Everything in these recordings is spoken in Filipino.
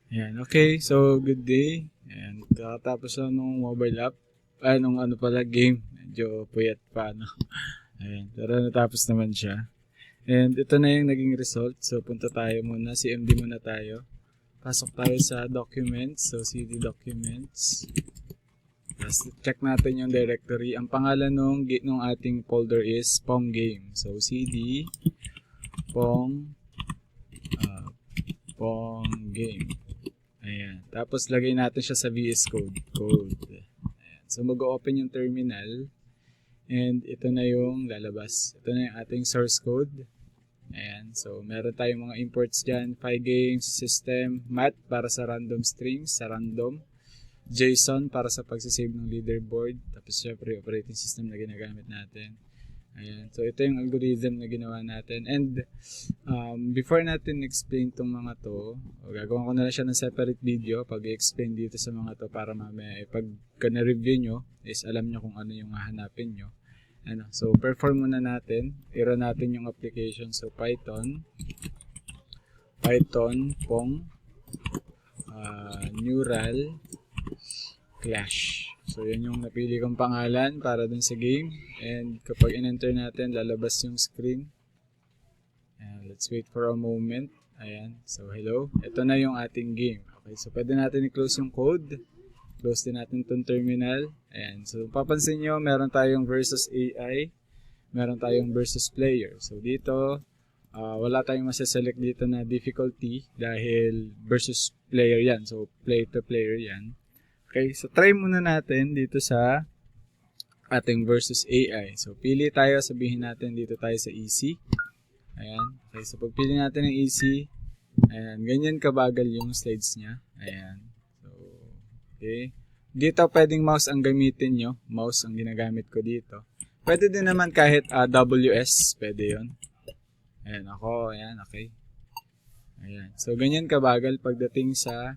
Ayan, okay. So, good day. Ayan, kakatapos lang nung mobile app. Nung ano pala, game. Medyo puyat pa, no? Ayan, pero natapos naman siya. And ito na yung naging result. So, punta tayo muna. CMD muna tayo. Pasok tayo sa documents. So, CD documents. Tapos, check natin yung directory. Ang pangalan nung ating folder is Pong Game. So, CD, Pong, uh, Pong Game. Ayan. Tapos, lagay natin siya sa VS Code. Ayan. So, mag-open yung terminal. And ito na yung lalabas. Ito na yung ating source code. Ayan. So, meron tayong mga imports dyan. Games, system, math para sa random strings, sa random. JSON para sa pagsasave ng leaderboard. Tapos, syempre, operating system na ginagamit natin. Ayan. So, ito yung algorithm na ginawa natin. And, before natin explain tong mga to, gagawin ko na lang siya ng separate video pag-explain dito sa mga to para mamaya, pag na-review nyo, is alam nyo kung ano yung hahanapin nyo. So, perform muna natin. I-run natin yung application. So, Python, Pong, Neural, Clash. So, yun yung napili kong pangalan para dun sa game. And kapag in-enter natin, lalabas yung screen. And let's wait for a moment. Ayan. So, hello. Ito na yung ating game. Okay. So, pwede natin i-close yung code. Close din natin itong terminal. Ayan. So, papansin nyo, meron tayong versus AI. Meron tayong versus player. So, dito, wala tayong masaselect dito na difficulty dahil versus player yan. So, player to player yan. Okay, so try muna natin dito sa ating versus AI. So, pili tayo, sabihin natin dito tayo sa easy. Ayan. Okay, so pagpili natin ng easy, ayan, ganyan kabagal yung slides niya. Ayan. So, okay. Dito pwedeng mouse ang gamitin nyo. Mouse ang ginagamit ko dito. Pwede din naman kahit WS, pwede yon. Ayan, ako, ayan, okay. Ayan. So, ganyan kabagal pagdating sa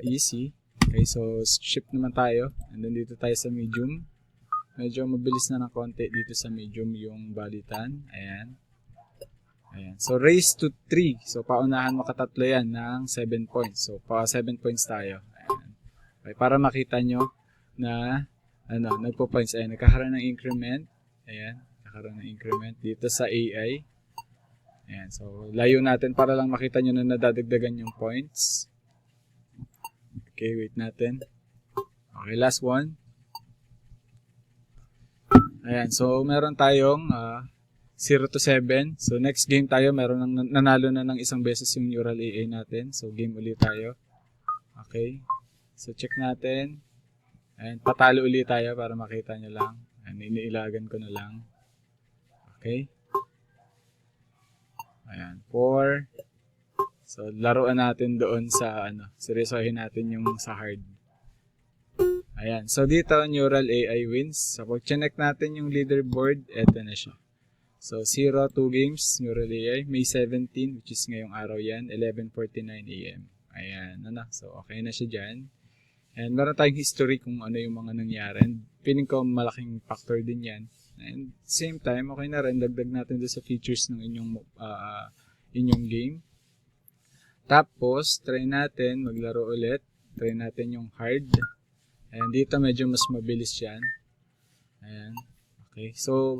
easy. Okay, so shift naman tayo. And then dito tayo sa medium. Medyo mabilis na ng konti dito sa medium yung balitan. Ayan. Ayan. So raise to 3. So paunahan makatatlo yan ng 7 points. So pa 7 points tayo. Ayan. Okay, para makita nyo na nagpo-points. Ayan, nagkakaroon ng increment. Ayan, nagkakaroon ng increment dito sa AI. Ayan, so layo natin para lang makita nyo na nadadagdagan yung points. Okay, wait natin. Okay, last one. Ayan, so meron tayong 0 to 7. So next game tayo, meron nanalo na ng isang beses yung neural AI natin. So game ulit tayo. Okay. So check natin. Ayan, patalo ulit tayo para makita nyo lang. Ayan, iniilagan ko na lang. Okay. Ayan, 4. So laruan natin doon sa seryosohin natin yung sa hard. Ayan. So, dito, Neural AI wins. So, pag check natin yung leaderboard, eto na siya. So, 0, 2 games, Neural AI. May 17, which is ngayong araw yan, 11:49 AM. Ayan, So, okay na siya dyan. And meron tayong history kung ano yung mga nangyari. And feeling ko malaking factor din yan. And same time, okay na rin. Dagdag natin doon sa features ng inyong game. Tapos, try natin maglaro ulit. Try natin yung hard. Ayan, dito medyo mas mabilis yan. Ayan. Okay. So,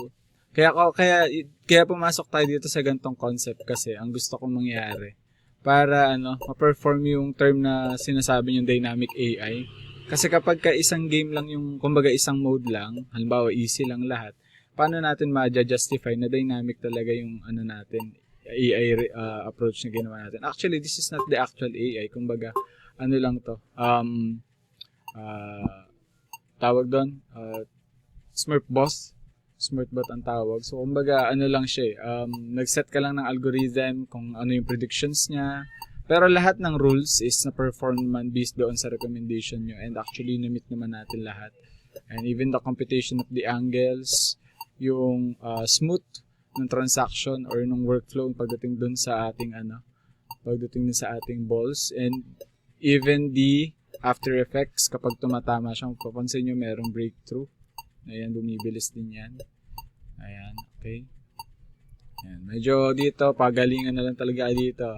kaya pumasok tayo dito sa gantong concept kasi ang gusto kong mangyari para ma-perform yung term na sinasabi yung dynamic AI. Kasi kapag isang game lang yung, kumbaga isang mode lang, halimbawa easy lang lahat, paano natin ma-justify na dynamic talaga yung natin, AI approach na ginawa natin. Actually, this is not the actual AI. Kumbaga, lang to. Tawag doon, Smartbot ang tawag. So, kumbaga, lang siya nag-set ka lang ng algorithm kung ano yung predictions niya. Pero lahat ng rules is na-perform naman based doon sa recommendation nyo. And actually, na-meet naman natin lahat. And even the computation of the angles, yung smooth ng transaction or ng workflow pagdating doon sa ating pagdating din sa ating balls. And even the After Effects, kapag tumatama siya, papansin nyo merong breakthrough. Ayan, bumibilis din yan. Ayan, okay. Yan. Medyo dito, pagalingan na lang talaga dito.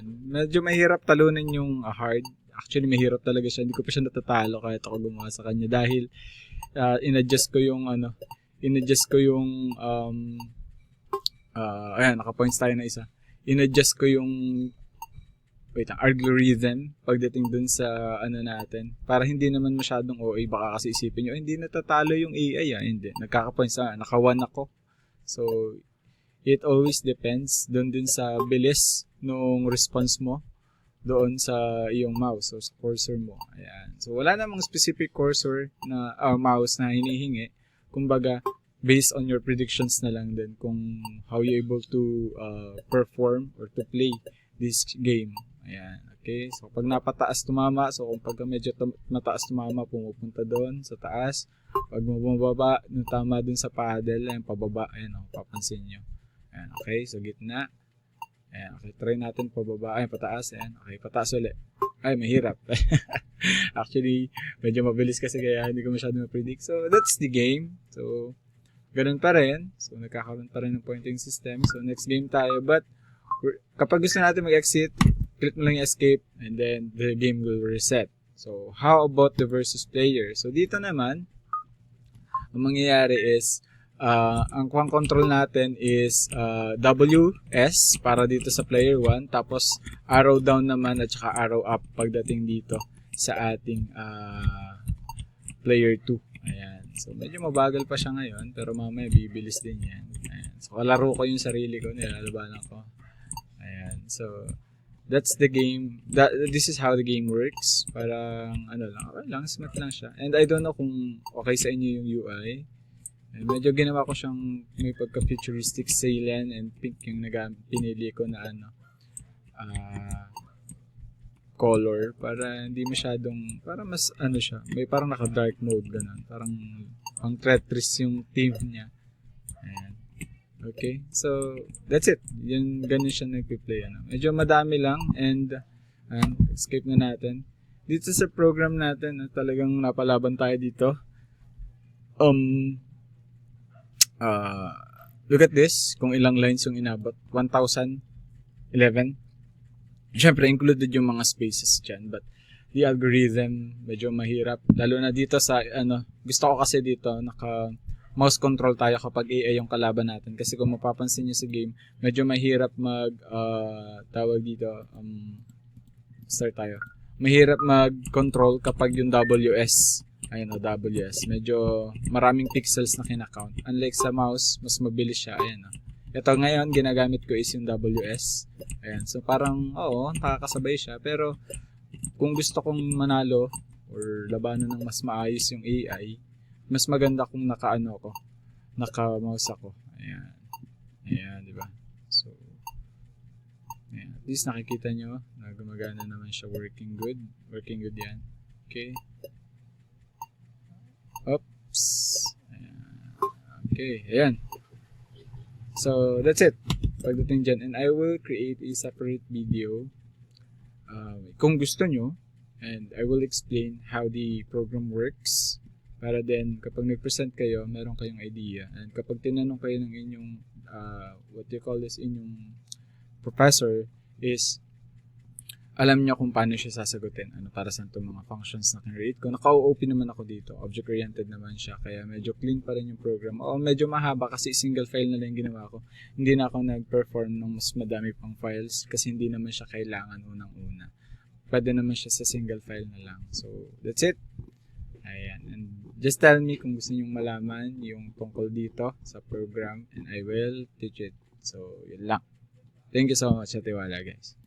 Medyo mahirap talunin yung hard. Actually, mahirap talaga siya. Hindi ko pa siya natatalo kahit ako gumawa sa kanya. Dahil, in-adjust ko yung, ayan, naka-points tayo na isa. In-adjust ko yung, algorithm pagdating dun sa, natin. Para hindi naman masyadong OA. Baka kasi isipin nyo, hindi natatalo yung AI, Hindi. Nagkaka-points na, naka-1 ako. So, it always depends doon din sa bilis nung response mo doon sa iyong mouse o sa cursor mo. Ayan. So, wala namang specific cursor na mouse na hinihingi. Kumbaga, based on your predictions na lang din kung how you able to perform or to play this game. Ayan. Okay? So, pag napataas tumama, so kung pag medyo mataas tumama, pumupunta doon sa taas. Pag bumababa, tama doon sa paddle, ayan, pababa, ayan, papansin nyo. Ayan, okay, so gitna. Ayan, okay, try natin pababa. Ayan, pataas. Ayan, okay, pataas ulit. Ay, mahirap. Actually, medyo mabilis kasi kaya hindi ko masyado ma-predict. So, that's the game. So, ganun pa rin. So, nagkakaroon pa rin ng pointing system. So, next game tayo. But, kapag gusto natin mag-exit, click mo lang yung escape and then the game will reset. So, how about the versus player? So, dito naman, ang mangyayari is, ang control natin is WS para dito sa player 1, tapos arrow down naman at saka arrow up pagdating dito sa ating player 2. Ayan. So medyo mabagal pa siya ngayon pero mamaya bibilis din yan. Ayan. So kalaro ko yung sarili ko, nilalabanan ko. Ayan. So that's the game. This is how the game works. Parang okay lang, smart lang siya. And I don't know kung okay sa inyo yung UI. Medyo ginawa ko siyang may pagka-futuristic cyan and pink yung pinili ko na color para hindi masyadong, para mas siya, may parang naka-dark mode ganun. Parang pang Tetris yung theme niya. Ayan. Okay, so that's it. Yun, ganun siya nagpi-play. Medyo madami lang and escape na natin. Dito sa program natin, talagang napalaban tayo dito. Look at this, kung ilang lines yung inabot, 1,011. Siyempre, included yung mga spaces dyan, but the algorithm, medyo mahirap. Lalo na dito sa, gusto ko kasi dito, naka-mouse control tayo kapag AI yung kalaban natin. Kasi kung mapapansin nyo sa game, medyo mahirap tawag dito, start tayo. Mahirap mag-control kapag yung WS. Ayan, WS. Medyo maraming pixels na kinakount. Unlike sa mouse, mas mabilis siya. Ayan, Ito ngayon, ginagamit ko is yung WS. Ayan. So, parang, nakakasabay siya. Pero, kung gusto kong manalo or labanan ng mas maayos yung AI, mas maganda kung naka-mouse ako. Ayan. Ayan, di ba? So, ayan. At least nakikita nyo na gumagana naman siya. Working good. Working good yan. Okay. Oops. Okay, ayan. So, that's it. Pagdating dyan. And I will create a separate video kung gusto nyo. And I will explain how the program works. Para then, kapag nag-present kayo, meron kayong idea. And kapag tinanong kayo ng inyong, inyong professor is, alam niyo kung paano siya sasagutin. Para saan itong mga functions na kinreate ko. Naka-OOP naman ako dito. Object-oriented naman siya. Kaya medyo clean pa rin yung program. Medyo mahaba kasi single file na lang yung ginawa ko. Hindi na ako nag-perform ng mas madami pang files kasi hindi naman siya kailangan unang-una. Pwede naman siya sa single file na lang. So, that's it. Ayan. And just tell me kung gusto niyong malaman yung tungkol dito sa program and I will teach it. So, yun lang. Thank you so much sa tiwala, guys.